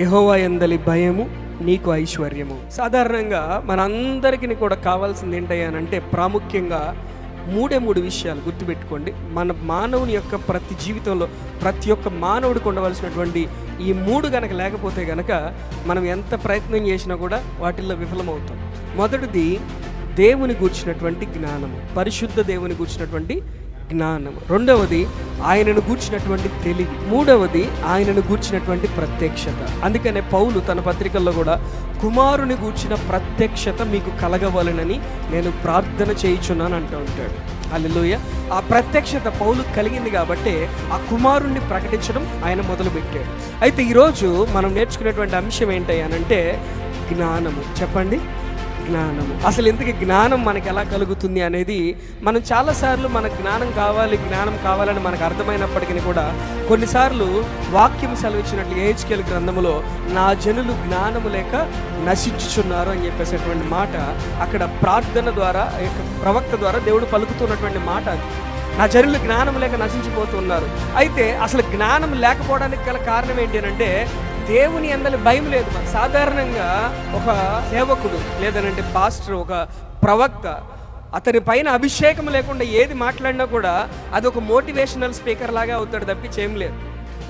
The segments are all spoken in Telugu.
యెహోవా యందలి భయము నీకు ఐశ్వర్యము. సాధారణంగా మనందరికీ కూడా కావాల్సింది ఏంటంటే ప్రాముఖ్యంగా మూడు విషయాలు గుర్తుపెట్టుకోండి. మన మానవుని యొక్క ప్రతి జీవితంలో ప్రతి ఒక్క మానవుడికి ఉండవలసినటువంటి ఈ మూడు గనక లేకపోతే గనక మనం ఎంత ప్రయత్నం చేసినా కూడా వాటిల్లో విఫలమవుతాం. మొదటిది దేవుని గూర్చినటువంటి జ్ఞానము, పరిశుద్ధ దేవుని గూర్చినటువంటి జ్ఞానము. రెండవది ఆయనను గూర్చినటువంటి తెలివి. మూడవది ఆయనను గూర్చినటువంటి ప్రత్యక్షత. అందుకనే పౌలు తన పత్రికల్లో కూడా కుమారుని గూర్చిన ప్రత్యక్షత మీకు కలగవలనని నేను ప్రార్థన చేయుచున్నాను అంటూ ఉంటాడు. హల్లెలూయా. ఆ ప్రత్యక్షత పౌలు కలిగింది కాబట్టి ఆ కుమారుణ్ణి ప్రకటించడం ఆయన మొదలుపెట్టాడు. అయితే ఈరోజు మనం నేర్చుకునేటువంటి అంశం ఏంటంటే జ్ఞానము. చెప్పండి, జ్ఞానము. అసలు ఇంతకీ జ్ఞానం మనకి ఎలా కలుగుతుంది అనేది మనం చాలాసార్లు మన జ్ఞానం కావాలని మనకు అర్థమైనప్పటికీ కూడా కొన్నిసార్లు వాక్యం సెలవిచ్చినట్లు యెహెజ్కేలు గ్రంథములో నా జనులు జ్ఞానము లేక నశించుచున్నారు అని చెప్పేసేటువంటి మాట అక్కడ ప్రార్థన ద్వారా ప్రవక్త ద్వారా దేవుడు పలుకుతున్నటువంటి మాట అది. నా జనులు జ్ఞానం లేక నశించిపోతున్నారు. అయితే అసలు జ్ఞానం లేకపోవడానికి గల కారణం ఏంటి అంటే దేవుని యందలి భయం లేదు. సాధారణంగా ఒక సేవకుడు లేదనంటే పాస్టర్, ఒక ప్రవక్త, అతని పైన అభిషేకం లేకుండా ఏది మాట్లాడినా కూడా అది ఒక మోటివేషనల్ స్పీకర్ లాగా అవుతాడు తప్పించి ఏం లేదు.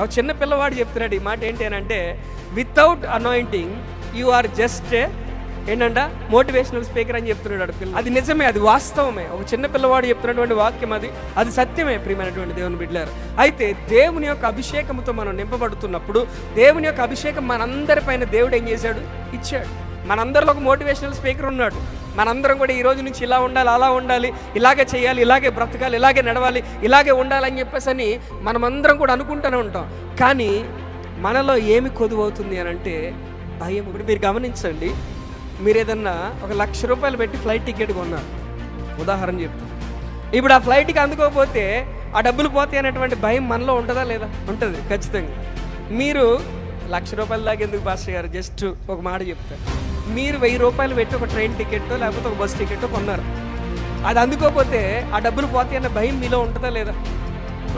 ఒక చిన్న పిల్లవాడు చెప్తున్నాడు ఈ మాట ఏంటి అంటే without anointing you are just ఏంటంట మోటివేషనల్ స్పీకర్ అని చెప్తున్నాడు పిల్ల. అది నిజమే, అది వాస్తవమే. ఒక చిన్న పిల్లవాడు చెప్తున్నటువంటి వాక్యం అది సత్యమే ప్రియమైనటువంటి దేవుని బిడ్డలారా. అయితే దేవుని యొక్క అభిషేకంతో మనం నింపబడుతున్నప్పుడు దేవుని యొక్క అభిషేకం మనందరిపైన దేవుడు ఏం చేశాడు? ఇచ్చాడు. మనందరిలో ఒక మోటివేషనల్ స్పీకర్ ఉన్నాడు. మనందరం కూడా ఈ రోజు నుంచి ఇలా ఉండాలి, అలా ఉండాలి, ఇలాగే చేయాలి, ఇలాగే బ్రతకాలి, ఇలాగే నడవాలి, ఇలాగే ఉండాలని చెప్పేసి అని మనమందరం కూడా అనుకుంటూనే ఉంటాం. కానీ మనలో ఏమి కొదువవుతుంది అని అంటే భయం. ఇప్పుడు మీరు గమనించండి, మీరు ఏదన్నా ఒక ₹1,00,000 పెట్టి ఫ్లైట్ టికెట్ కొన్నారు, ఉదాహరణ చెప్తాను. ఇప్పుడు ఆ ఫ్లైట్కి అందుకోకపోతే ఆ డబ్బులు పోతాయి అనేటువంటి భయం మనలో ఉంటుందా లేదా? ఉంటుంది ఖచ్చితంగా. మీరు ₹1,00,000 దాకా ఎందుకు పాస్టర్ గారు, జస్ట్ ఒక మాట చెప్తారు. మీరు ₹1,000 పెట్టి ఒక ట్రైన్ టికెట్టో లేకపోతే ఒక బస్ టికెట్టో కొన్నారు, అది అందుకోకపోతే ఆ డబ్బులు పోతాయి అన్న భయం మీలో ఉంటుందా లేదా?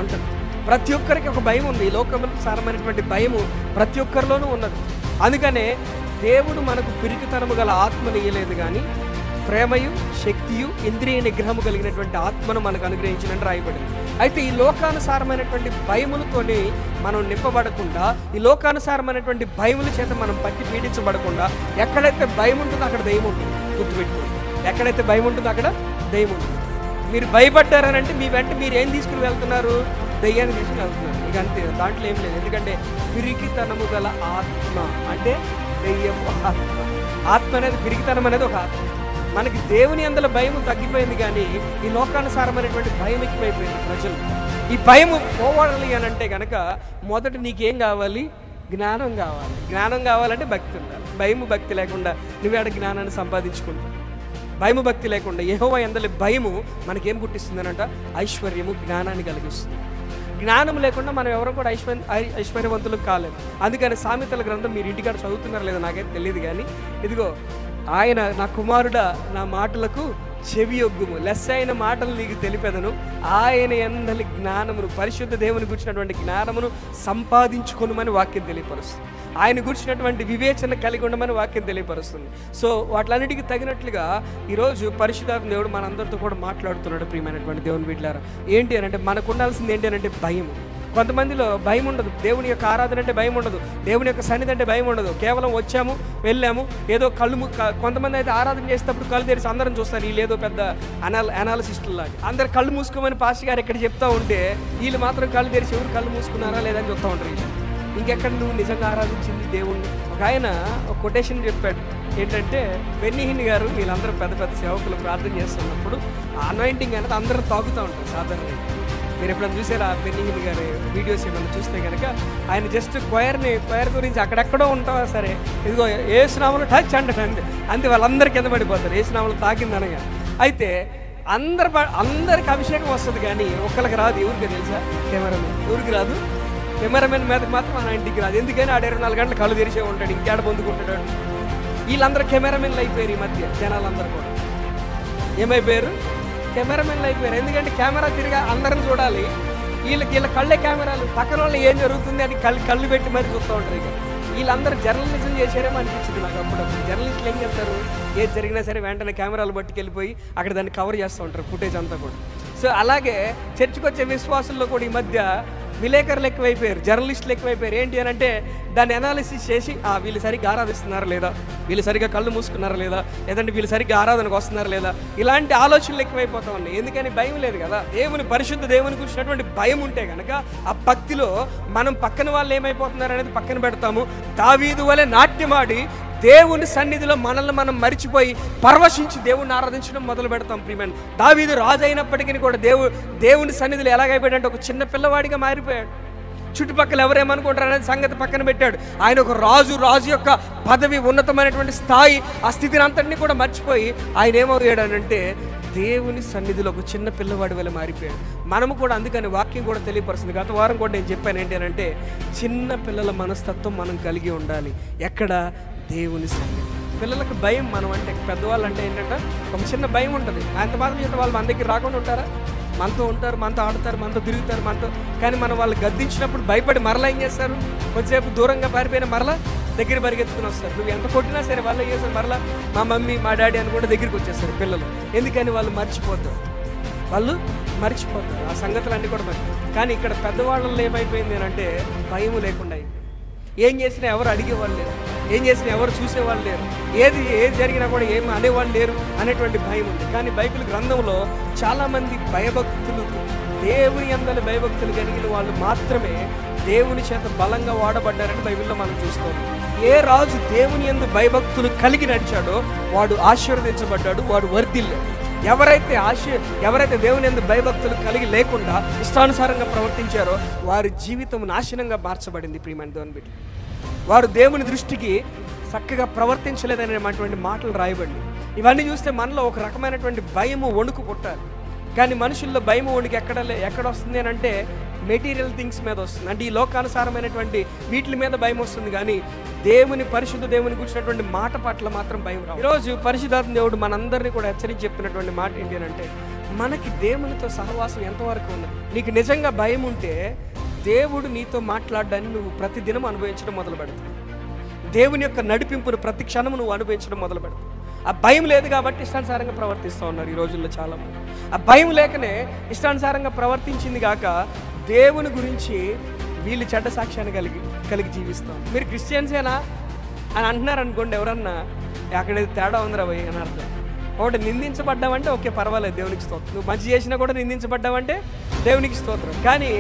ఉంటుంది. ప్రతి ఒక్కరికి ఒక భయం ఉంది. ఈ లోకంలో సారమైనటువంటి భయము ప్రతి ఒక్కరిలోనూ ఉన్నది. అందుకనే దేవుడు మనకు పిరికితనము గల ఆత్మను ఇయ్యలేదు, కానీ ప్రేమయు శక్తియు ఇంద్రియ నిగ్రహము కలిగినటువంటి ఆత్మను మనకు అనుగ్రహించినట్టు రాయబడింది. అయితే ఈ లోకానుసారమైనటువంటి భయములతోనే మనం నింపబడకుండా, ఈ లోకానుసారమైనటువంటి భయముల చేత మనం పట్టి పీడించబడకుండా, ఎక్కడైతే భయం ఉంటుందో అక్కడ దెయ్యం ఉంటుంది. గుర్తుపెట్టుకోండి, ఎక్కడైతే భయం ఉంటుందో అక్కడ దెయ్యం ఉంటుంది. మీరు భయపడ్డారని అంటే మీ వెంట మీరు ఏం తీసుకుని వెళ్తున్నారు? దెయ్యాన్ని తీసుకుని వెళ్తున్నారు. ఇక అంతే, దాంట్లో ఏం లేదు. ఎందుకంటే పిరికితనము గల ఆత్మ అంటే దెయ్యపు ఆత్మ. ఆత్మ అనేది, పిరికితనం అనేది ఒక ఆత్మ. మనకి దేవుని యందలి భయం తగ్గిపోయింది, కానీ ఈ లోకానుసారమైనటువంటి భయం ఎక్కువైపోయింది ప్రజలు. ఈ భయం పోవాలి అని అంటే కనుక మొదట నీకేం కావాలి? జ్ఞానం కావాలి. జ్ఞానం కావాలంటే భక్తి ఉండాలి. భయము భక్తి లేకుండా నువ్వేడ జ్ఞానాన్ని సంపాదించుకుంటావు? భయము భక్తి లేకుండా యెహోవా యందలి భయము మనకేం పుట్టిస్తుందనంట? ఐశ్వర్యము, జ్ఞానాన్ని కలిగిస్తుంది. జ్ఞానం లేకుండా మనం ఎవరు కూడా ఐశ్వర్యవంతులు కాలేదు. అందుకని సామెతల గ్రంథం మీరు ఇంటికాడ చదువుతున్నారు లేదా నాకైతే తెలియదు, కానీ ఇదిగో ఆయన నా కుమారుడా నా మాటలకు చెవియొగ్గుము, లెస్సైన మాటలు నీకు తెలిపెదను, ఆయన యందలి జ్ఞానమును, పరిశుద్ధ దేవుని గురించినటువంటి జ్ఞానమును సంపాదించుకొనుమని వాక్యం తెలియపరుస్తుంది. ఆయన గురించినటువంటి వివేచన కలిగి ఉండమని వాక్యం తెలియపరుస్తుంది. సో వాటిలన్నిటికీ తగినట్లుగా ఈరోజు పరిశుద్ధాత్మ దేవుడు మనందరితో కూడా మాట్లాడుతున్నాడు. ప్రియమైనటువంటి దేవుని బిడ్డలారా, ఏంటి అని అంటే మనకు ఉండాల్సింది ఏంటి అని అంటే భయం. కొంతమందిలో భయం ఉండదు. దేవుని యొక్క ఆరాధన అంటే భయం ఉండదు. దేవుని యొక్క సన్నిధి అంటే భయం ఉండదు. కేవలం వచ్చాము, వెళ్ళాము, ఏదో కొంతమంది అయితే ఆరాధన చేసేటప్పుడు కళ్ళు తెరిచి అందరం చూస్తారు. వీళ్ళు ఏదో పెద్ద అనాలిసిస్టులు లాగా అందరు కళ్ళు మూసుకోమని పాస్టర్ గారు ఎక్కడ చెప్తా ఉంటే వీళ్ళు మాత్రం కళ్ళు తెరిచి ఎవరు కళ్ళు మూసుకున్నారా లేదని చూస్తూ ఉంటారు. ఇంకెక్కడ నువ్వు నిజంగా ఆరాధించింది దేవుణ్ణి? ఒక ఆయన ఒక కొటేషన్ చెప్పాడు ఏంటంటే, బెన్నీహిన్ గారు వీళ్ళందరూ పెద్ద పెద్ద సేవకులు ప్రార్థన చేస్తున్నప్పుడు అనాయింటింగ్ అనేది అందరూ తాగుతూ ఉంటారు సాధారణంగా. మీరు ఎప్పుడైనా చూసారా బెన్నీహిన్ గారి వీడియోస్ ఏమైనా చూస్తే కనుక ఆయన జస్ట్ క్వైర్ గురించి అక్కడెక్కడో ఉంటావా సరే, ఇదిగో ఏసునామలో టచ్ అంటే అంతే వాళ్ళందరూ కింద పడిపోతారు ఏసునామలో తాకిందనగా. అయితే అందరికి అభిషేకం వస్తుంది, కానీ ఒక్కరికి రాదు. ఎవరికి తెలుసా? కెమెరామెన్. ఎవరికి రాదు? కెమెరామెన్ మీదకి మాత్రం మన ఇంటికి రాదు. ఎందుకని ఆడ 24 గంటలు కళ్ళు తెరిచే ఉంటాడు, ఇంకేడ పొందుకుంటాడు. వీళ్ళందరూ కెమెరామెన్లు అయిపోయారు. ఈ మధ్య జనాలందరూ కూడా ఏమైపోయారు? కెమెరామెన్లు అయిపోయారు. ఎందుకంటే కెమెరా తిరిగి అందరం చూడాలి. వీళ్ళ కళ్ళే కెమెరాలు, పక్కన వాళ్ళు ఏం జరుగుతుంది అని కళ్ళు పెట్టి మరి చూస్తూ ఉంటారు. ఇక వీళ్ళందరూ జర్నలిజం చేశారేమో అనిపించింది నాకు అప్పుడప్పుడు. జర్నలిస్టులు ఏం చేస్తారు, ఏది జరిగినా సరే వెంటనే కెమెరాలు పట్టుకెళ్ళిపోయి అక్కడ దాన్ని కవర్ చేస్తూ ఉంటారు, ఫుటేజ్ అంతా కూడా. సో అలాగే చర్చికి వచ్చే విశ్వాసుల్లో కూడా ఈ మధ్య విలేకరులు ఎక్కువైపోయారు, జర్నలిస్టులు ఎక్కువైపోయారు. ఏంటి అని అంటే దాన్ని అనాలిసిస్ చేసి వీళ్ళు సరిగ్గా ఆరాధిస్తున్నారా లేదా, వీళ్ళు సరిగ్గా కళ్ళు మూసుకున్నారా లేదా, లేదంటే వీళ్ళు సరిగ్గా ఆరాధనకు వస్తున్నారా లేదా, ఇలాంటి ఆలోచనలు ఎక్కువైపోతా ఉన్నాయి. ఎందుకని భయం లేదు కదా. దేవుని పరిశుద్ధ దేవుని గురించినటువంటి భయం ఉంటే కనుక ఆ భక్తిలో మనం పక్కన వాళ్ళు ఏమైపోతున్నారు అనేది పక్కన పెడతాము. దావీదు వలె నాట్యమాడి దేవుని సన్నిధిలో మనల్ని మనం మరిచిపోయి పరవశించి దేవుణ్ణి ఆరాధించడం మొదలు పెడతాం. ప్రియమైన దావీదు రాజు అయినప్పటికీ కూడా దేవుని సన్నిధిలో ఎలాగైపోయాడంటే ఒక చిన్న పిల్లవాడిగా మారిపోయాడు. చుట్టుపక్కల ఎవరేమనుకుంటారు అనేది సంగతి పక్కన పెట్టాడు. ఆయన ఒక రాజు యొక్క పదవి, ఉన్నతమైనటువంటి స్థాయి, ఆ స్థితిని అంతటినీ కూడా మర్చిపోయి ఆయన ఏమయ్యాడనంటే దేవుని సన్నిధిలో ఒక చిన్న పిల్లవాడి వల్ల మారిపోయాడు. మనము కూడా అందుకని వాక్యం కూడా తెలియపరుస్తుంది. గత వారం కూడా నేను చెప్పాను ఏంటి అని అంటే చిన్న పిల్లల మనస్తత్వం మనం కలిగి ఉండాలి. ఎక్కడ? దేవుని సన్నిధి. పిల్లలకు భయం మనం అంటే, పెద్దవాళ్ళు అంటే ఏంటంటే ఒక చిన్న భయం ఉంటుంది. అంత మాత్రం చేత వాళ్ళు మన దగ్గర రాకుండా ఉంటారా? మనతో ఉంటారు, మనతో ఆడుతారు, మనతో తిరుగుతారు, మనతో. కానీ మనం వాళ్ళు గద్దించినప్పుడు భయపడి మరలా ఏం చేస్తారు? కొద్దిసేపు దూరంగా పారిపోయిన మరలా దగ్గర పరిగెత్తుకుని వస్తారు. నువ్వు ఎంత కొట్టినా సరే వాళ్ళు ఏం చేస్తారు? మరలా మా మమ్మీ మా డాడీ అని కూడా దగ్గరికి వచ్చేస్తారు పిల్లలు. ఎందుకని? వాళ్ళు మర్చిపోతారు, ఆ సంగతులన్నీ కూడా కానీ ఇక్కడ పెద్దవాళ్ళలో ఏమైపోయింది అని అంటే భయం లేకుండా అయిపోయింది. ఏం చేసినా ఎవరు అడిగేవాళ్ళు లేరు, ఏం చేసినా ఎవరు చూసేవాళ్ళు లేరు, ఏది జరిగినా కూడా ఏమి అనేవాళ్ళు లేరు అనేటువంటి భయం ఉంది. కానీ బైబిల్ గ్రంథంలో చాలామంది భయభక్తులు, దేవుని యందు భయభక్తులు కలిగిన వాళ్ళు మాత్రమే దేవుని చేత బలంగా వాడబడ్డారని బైబిల్లో మనం చూస్తాం. ఏ రాజు దేవుని యందు భయభక్తులు కలిగి నడిచాడో వాడు ఆశీర్వదించబడ్డాడు, వాడు వర్ధిల్లాడు. ఎవరైతే దేవుని యందు భయభక్తులు కలిగి లేకుండా ఇష్టానుసారంగా ప్రవర్తించారో వారి జీవితం నాశనంగా మార్చబడింది. ప్రియమైన దేవుని బిడ్డ, వారు దేవుని దృష్టికి చక్కగా ప్రవర్తించలేదనేటువంటి మాటలు రాయబడి. ఇవన్నీ చూస్తే మనలో ఒక రకమైనటువంటి భయము, వణుకు పుట్టాలి. కానీ మనుషుల్లో భయము, వణుకు ఎక్కడ వస్తుంది అని అంటే మెటీరియల్ థింగ్స్ మీద వస్తుంది. అంటే ఈ లోకానుసారమైనటువంటి వీటి మీద భయం వస్తుంది. కానీ పరిశుద్ధ దేవుని గురించినటువంటి మాట పట్ల మాత్రం భయం రాదు. ఈరోజు పరిశుద్ధాత్మ దేవుడు మనందరినీ కూడా హెచ్చరించి చెప్పినటువంటి మాట ఏంటి అని అంటే మనకి దేవునితో సహవాసం ఎంతవరకు ఉన్నది. నీకు నిజంగా భయం ఉంటే దేవుడు నీతో మాట్లాడడాన్ని నువ్వు ప్రతిదినం అనుభవించడం మొదలు పెడతావు. దేవుని యొక్క నడిపింపును ప్రతి క్షణము నువ్వు అనుభవించడం మొదలు పెడతావు. ఆ భయం లేదు కాబట్టి ఇష్టానుసారంగా ప్రవర్తిస్తూ ఉన్నారు ఈ రోజుల్లో చాలామంది. ఆ భయం లేకనే ఇష్టానుసారంగా ప్రవర్తించింది కాక దేవుని గురించి వీళ్ళు చెడ్డ సాక్ష్యాన్ని కలిగి జీవిస్తాం. మీరు క్రిస్టియన్సేనా అని అంటున్నారు అనుకోండి, ఎవరన్నా అక్కడ తేడా ఉందిరా భయ్ అని అర్థం. ఒకటి నిందించబడ్డావంటే ఓకే పర్వాలేదు, దేవునికి స్తోత్రం. నువ్వు మంచి చేసినా కూడా నిందించబడ్డావంటే దేవునికి స్తోత్రం. కానీ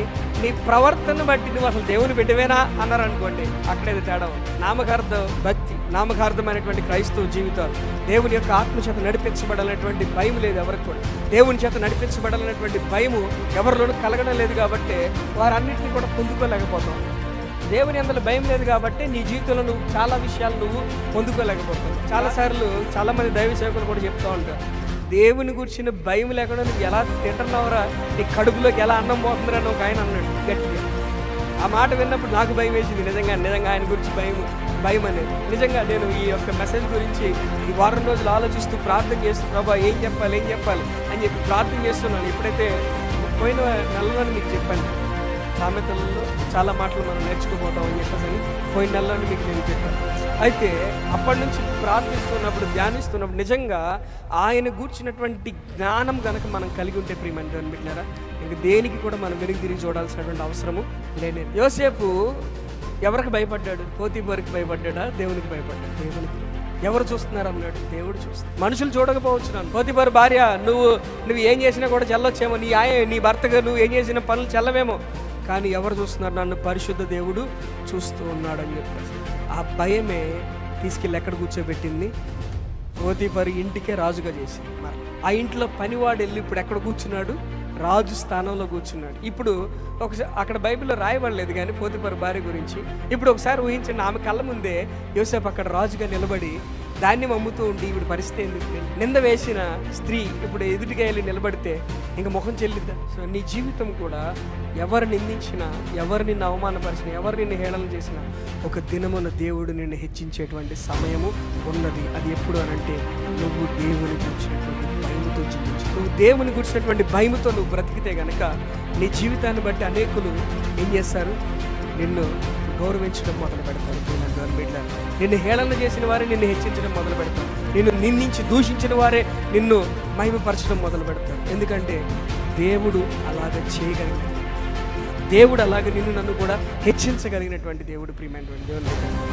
నీ ప్రవర్తన బట్టి నువ్వు అసలు దేవుని బిడ్డవేనా అన్నారు అనుకోండి, అక్కడేది తేడా ఉంది. నామకార్థ భక్తి, నామకార్థమైనటువంటి క్రైస్తవ జీవితాలు, దేవుని యొక్క ఆత్మచేత నడిపించబడాలనేటువంటి భయం లేదు ఎవరికి కూడా. దేవుని చేత నడిపించబడాలనేటువంటి భయము ఎవరిలోనూ కలగడం లేదు కాబట్టి వారన్నింటినీ కూడా పొందుకోలేకపోతాం. దేవుని అందులో భయం లేదు కాబట్టి నీ జీవితంలో నువ్వు చాలా విషయాలు నువ్వు పొందుకోలేకపోతావు. చాలాసార్లు చాలామంది దైవ సేవకులు కూడా చెప్తూ ఉంటారు, దేవుని గురించిన భయం లేకుండా నువ్వు ఎలా తింటున్నావురా, నీ కడుపులోకి ఎలా అన్నం పోతుందని ఒక ఆయన అన్నాడు గట్టిగా. ఆ మాట విన్నప్పుడు నాకు భయం వేసింది. నిజంగా ఆయన గురించి భయం అనేది. నిజంగా నేను ఈ యొక్క మెసేజ్ గురించి ఈ వారం రోజులు ఆలోచిస్తూ ప్రార్థన చేస్తూ ప్రభా ఏం చెప్పాలి అని చెప్పి ప్రార్థన చేస్తున్నాను. ఎప్పుడైతే పోయిన నెలలో మీకు చెప్పాను, సామెతల్లో చాలా మాటలు మనం నేర్చుకుపోతామని చెప్పేసి పోయిన నెలలో మీకు నేను చెప్పాను. అయితే అప్పటి నుంచి ప్రార్థిస్తున్నప్పుడు, ధ్యానిస్తున్నప్పుడు నిజంగా ఆయన గూర్చినటువంటి జ్ఞానం కనుక మనం కలిగి ఉంటే ప్రియమైన దేవుని బిడ్డలారా, ఇంక దేనికి కూడా మనం వెనక్కి తిరిగి చూడాల్సినటువంటి అవసరము లేదు. యోసేపు ఎవరికి భయపడ్డాడు? పోతీఫరుకి భయపడ్డా? దేవునికి భయపడ్డాడు. దేవునికి. ఎవరు చూస్తున్నారు అన్నాడు? దేవుడు చూస్తున్నాడు. మనుషులు చూడకపోవచ్చు. నన్ను పోతీఫరు భార్య నువ్వు ఏం చేసినా కూడా చెల్లొచ్చేమో, నీ భర్తగా నువ్వు ఏం చేసిన పనులు చెల్లవేమో, కానీ ఎవరు చూస్తున్నారు? నన్ను పరిశుద్ధ దేవుడు చూస్తూ ఉన్నాడు అని చెప్పేసి ఆ భయమే తీసుకెళ్ళి ఎక్కడ కూర్చోబెట్టింది? పోతీఫరు ఇంటికే రాజుగా చేసింది. మరి ఆ ఇంట్లో పనివాడు వెళ్ళి ఇప్పుడు ఎక్కడ కూర్చున్నాడు? రాజు స్థానంలో కూర్చున్నాడు. ఇప్పుడు ఒకసారి అక్కడ బైబిల్లో రాయబడలేదు కానీ పోతీఫరు భార్య గురించి. ఇప్పుడు ఒకసారి ఊహించండి, ఆమె కళ్ళ ముందే యోసేపు అక్కడ రాజుగా నిలబడి ధాన్యం అమ్ముతూ ఉండి ఇప్పుడు పరిస్థితి ఎందుకు? నింద వేసిన స్త్రీ ఇప్పుడు ఎదుటిగా వెళ్ళి నిలబడితే ఇంక ముఖం చెల్లిద్దా? సో నీ జీవితం కూడా ఎవరు నిందించినా, ఎవరు నిన్ను అవమానపరిచినా, ఎవరు నిన్ను హేళన చేసినా ఒక దినమున దేవుడు నిన్ను హెచ్చించేటువంటి సమయము ఉన్నది. అది ఎప్పుడు అనంటే నువ్వు దేవుని గురించినటువంటి భయముతో జీవించు. నువ్వు దేవుని గురించినటువంటి భయముతో నువ్వు బ్రతికితే గనక నీ జీవితాన్ని బట్టి అనేకులు ఏం చేస్తారు? నిన్ను గౌరవించడం మొదలు పెడతారు. దేవుని బిడ్డలారా, నిన్ను హేళన చేసిన వారే నిన్ను హెచ్చించడం మొదలు పెడతారు. నిన్ను నిందించి దూషించిన వారే నిన్ను మహిమపరచడం మొదలు పెడతారు. ఎందుకంటే దేవుడు అలాగ చేయగలిగిన, దేవుడు అలాగ నిన్ను నన్ను కూడా హెచ్చించగలిగినటువంటి దేవుడు. ప్రియమైనటువంటి దేవుని బిడ్డలారా,